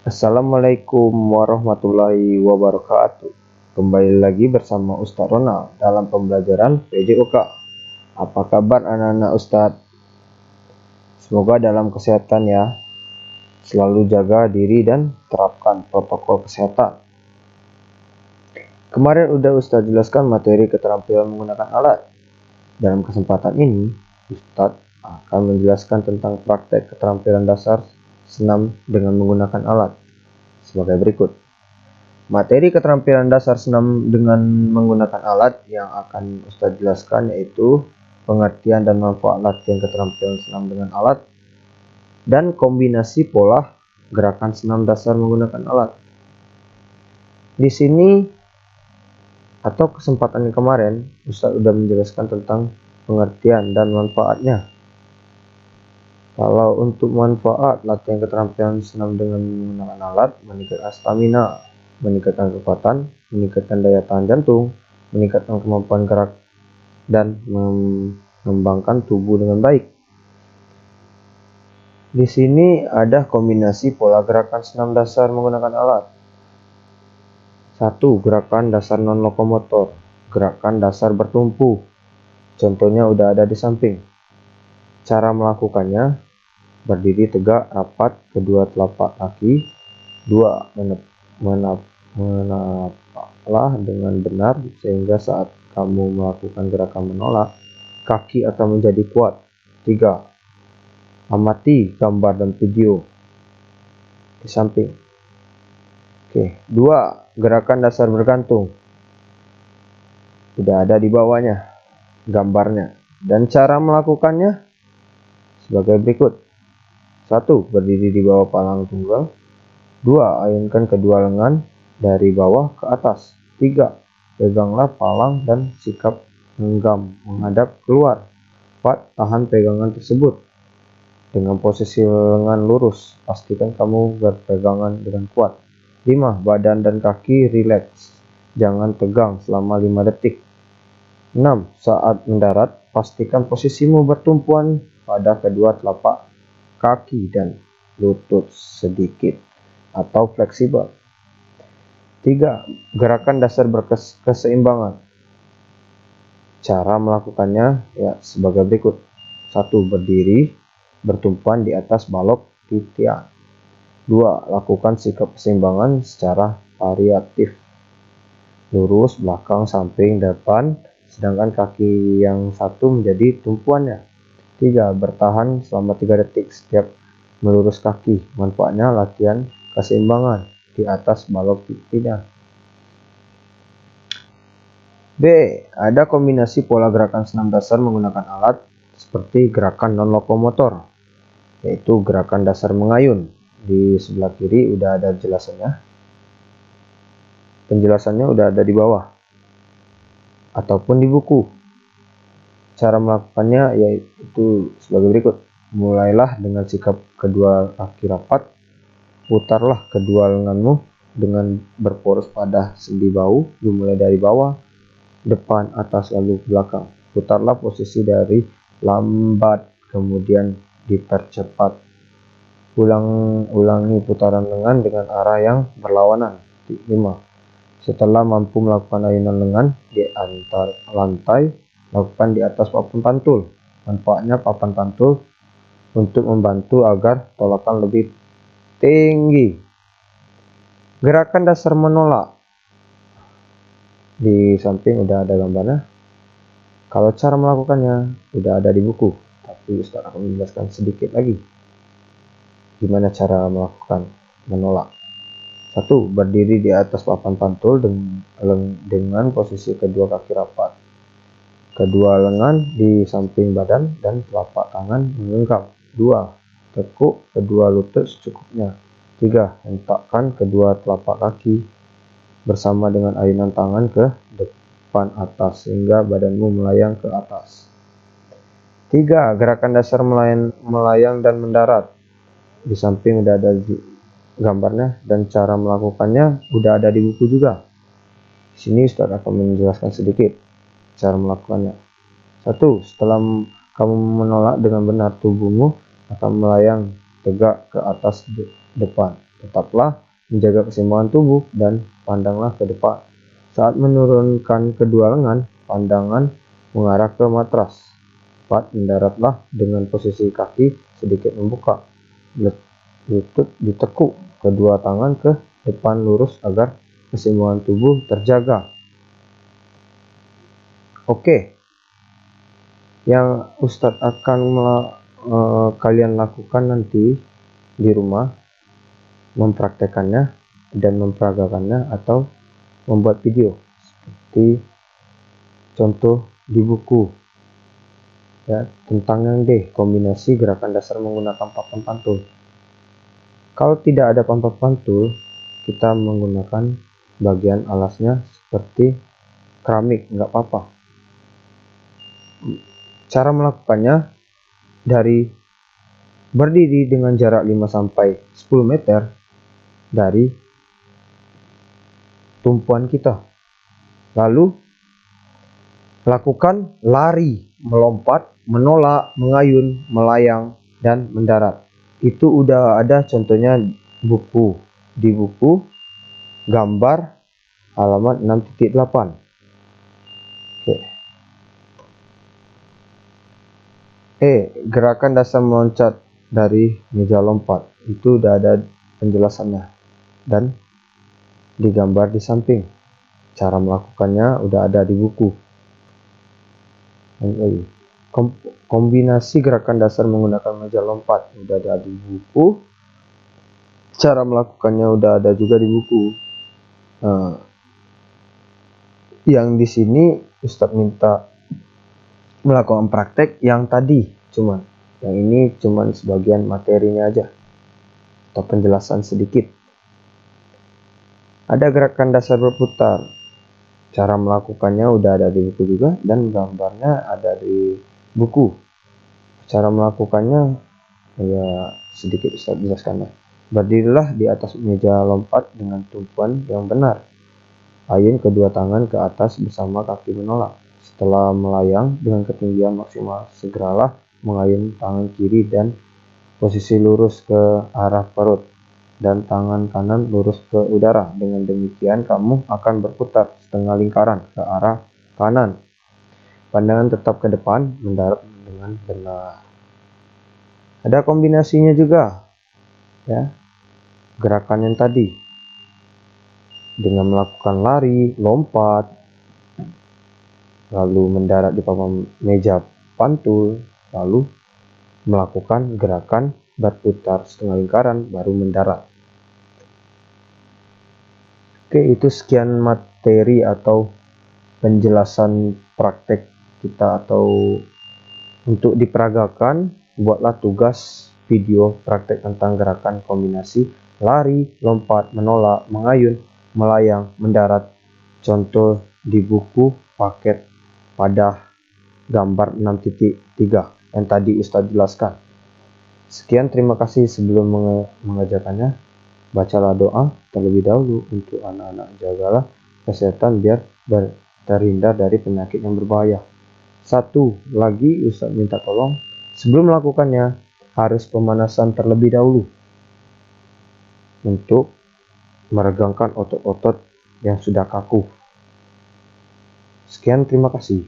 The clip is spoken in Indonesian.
Assalamualaikum warahmatullahi wabarakatuh. Kembali lagi bersama Ustadz Ronald dalam pembelajaran PJOK. Apa kabar anak-anak Ustadz? Semoga dalam kesehatan ya. Selalu jaga diri dan terapkan protokol kesehatan. Kemarin udah Ustadz jelaskan materi keterampilan menggunakan alat. Dalam kesempatan ini, Ustadz akan menjelaskan tentang praktek keterampilan dasar senam dengan menggunakan alat sebagai berikut. Materi keterampilan dasar senam dengan menggunakan alat yang akan Ustadz jelaskan yaitu pengertian dan manfaat latihan keterampilan senam dengan alat dan kombinasi pola gerakan senam dasar menggunakan alat. Di sini atau kesempatan yang kemarin Ustadz sudah menjelaskan tentang pengertian dan manfaatnya. Kalau untuk manfaat latihan keterampilan senam dengan menggunakan alat, meningkatkan stamina, meningkatkan kekuatan, meningkatkan daya tahan jantung, meningkatkan kemampuan gerak, dan mengembangkan tubuh dengan baik. Di sini ada kombinasi pola gerakan senam dasar menggunakan alat. 1. Gerakan dasar non-lokomotor, gerakan dasar bertumpu. Contohnya udah ada di samping. Cara melakukannya: berdiri tegak rapat kedua telapak kaki. 2. Menapaklah dengan benar sehingga saat kamu melakukan gerakan menolak, kaki akan menjadi kuat. 3. Amati gambar dan video di samping. 2. Gerakan dasar bergantung. Sudah ada di bawahnya gambarnya dan cara melakukannya sebagai berikut. 1. Berdiri di bawah palang tunggal. 2. Ayunkan kedua lengan dari bawah ke atas. 3. Peganglah palang dan sikap genggam menghadap keluar. 4. Tahan pegangan tersebut dengan posisi lengan lurus. Pastikan kamu berpegangan dengan kuat. 5. Badan dan kaki rileks. Jangan tegang selama 5 detik. 6. Saat mendarat, pastikan posisimu bertumpuan pada kedua telapak kaki dan lutut sedikit atau fleksibel. 3. Gerakan dasar berkeseimbangan. Cara melakukannya sebagai berikut. 1. Berdiri bertumpuan di atas balok titian. 2. Lakukan sikap keseimbangan secara variatif. Lurus, belakang, samping, depan, sedangkan kaki yang satu menjadi tumpuannya. 3. Bertahan selama 3 detik setiap melurus kaki. Manfaatnya latihan keseimbangan di atas balok titian. B. Ada kombinasi pola gerakan senam dasar menggunakan alat seperti gerakan non-lokomotor, yaitu gerakan dasar mengayun. Di sebelah kiri udah ada penjelasannya. Penjelasannya udah ada di bawah ataupun di buku. Cara melakukannya yaitu sebagai berikut. Mulailah dengan sikap kedua kaki rapat. Putarlah kedua lenganmu dengan berporos pada sendi bahu. Dimulai dari bawah, depan, atas, lalu ke belakang. Putarlah posisi dari lambat, kemudian dipercepat. Ulangi putaran lengan dengan arah yang berlawanan. 5. Setelah mampu melakukan ayunan lengan di antar lantai, lakukan di atas papan pantul. Manfaatnya papan pantul untuk membantu agar tolakan lebih tinggi. Gerakan dasar menolak. Di samping udah ada gambarnya. Kalau cara melakukannya udah ada di buku, tapi Ustaz akan menjelaskan sedikit lagi gimana cara melakukan menolak. 1. Berdiri di atas papan pantul dengan posisi kedua kaki rapat. Kedua lengan di samping badan dan telapak tangan menggenggam. 2. Tekuk kedua lutut secukupnya. 3. Hentakkan kedua telapak kaki bersama dengan ayunan tangan ke depan atas sehingga badanmu melayang ke atas. 3. Gerakan dasar melayang dan mendarat. Di samping udah ada gambarnya dan cara melakukannya udah ada di buku juga. Di sini Ustaz akan menjelaskan sedikit cara melakukannya. 1. Setelah kamu menolak dengan benar, tubuhmu akan melayang tegak ke atas depan. Tetaplah menjaga keseimbangan tubuh dan pandanglah ke depan. Saat menurunkan kedua lengan, pandangan mengarah ke matras. 4. Mendaratlah dengan posisi kaki sedikit membuka. Lutut ditekuk, kedua tangan ke depan lurus agar keseimbangan tubuh terjaga. Oke, yang Ustadz akan kalian lakukan nanti di rumah, mempraktekannya dan memperagakannya atau membuat video seperti contoh di buku ya, tentang yang D, kombinasi gerakan dasar menggunakan papan pantul. Kalau tidak ada papan pantul, kita menggunakan bagian alasnya seperti keramik, nggak apa-apa. Cara melakukannya dari berdiri dengan jarak 5-10 meter dari tumpuan kita. Lalu lakukan lari, melompat, menolak, mengayun, melayang, dan mendarat. Itu udah ada contohnya buku. Di buku gambar halaman 6.8. Oke. Gerakan dasar meloncat dari meja lompat. Itu udah ada penjelasannya dan digambar di samping. Cara melakukannya udah ada di buku. Kombinasi gerakan dasar menggunakan meja lompat udah ada di buku. Cara melakukannya udah ada juga di buku. Yang di sini Ustadz minta melakukan praktek yang tadi, yang ini cuman sebagian materinya aja atau penjelasan sedikit. Ada gerakan dasar berputar. Cara melakukannya udah ada di buku juga dan gambarnya ada di buku. Cara melakukannya ya sedikit Ustadz jelaskan. Berdirilah di atas meja lompat dengan tumpuan yang benar. Ayun kedua tangan ke atas bersama kaki menolak. Setelah melayang dengan ketinggian maksimal, segeralah mengayun tangan kiri dan posisi lurus ke arah perut dan tangan kanan lurus ke udara. Dengan demikian kamu akan berputar setengah lingkaran ke arah kanan. Pandangan tetap ke depan, mendarat dengan benar. Ada kombinasinya juga ya, gerakan yang tadi dengan melakukan lari, lompat, lalu mendarat di papan meja pantul, lalu melakukan gerakan berputar setengah lingkaran baru mendarat. Oke, itu sekian materi atau penjelasan praktek kita atau untuk diperagakan. Buatlah tugas video praktek tentang gerakan kombinasi lari, lompat, menolak, mengayun, melayang, mendarat. Contoh di buku paket pada gambar 6.3 yang tadi Ustadz jelaskan. Sekian, terima kasih. Sebelum mengerjakannya, bacalah doa terlebih dahulu untuk anak-anak. Jagalah kesehatan biar terhindar dari penyakit yang berbahaya. Satu lagi Ustadz minta tolong, sebelum melakukannya harus pemanasan terlebih dahulu untuk meregangkan otot-otot yang sudah kaku. Sekian, terima kasih.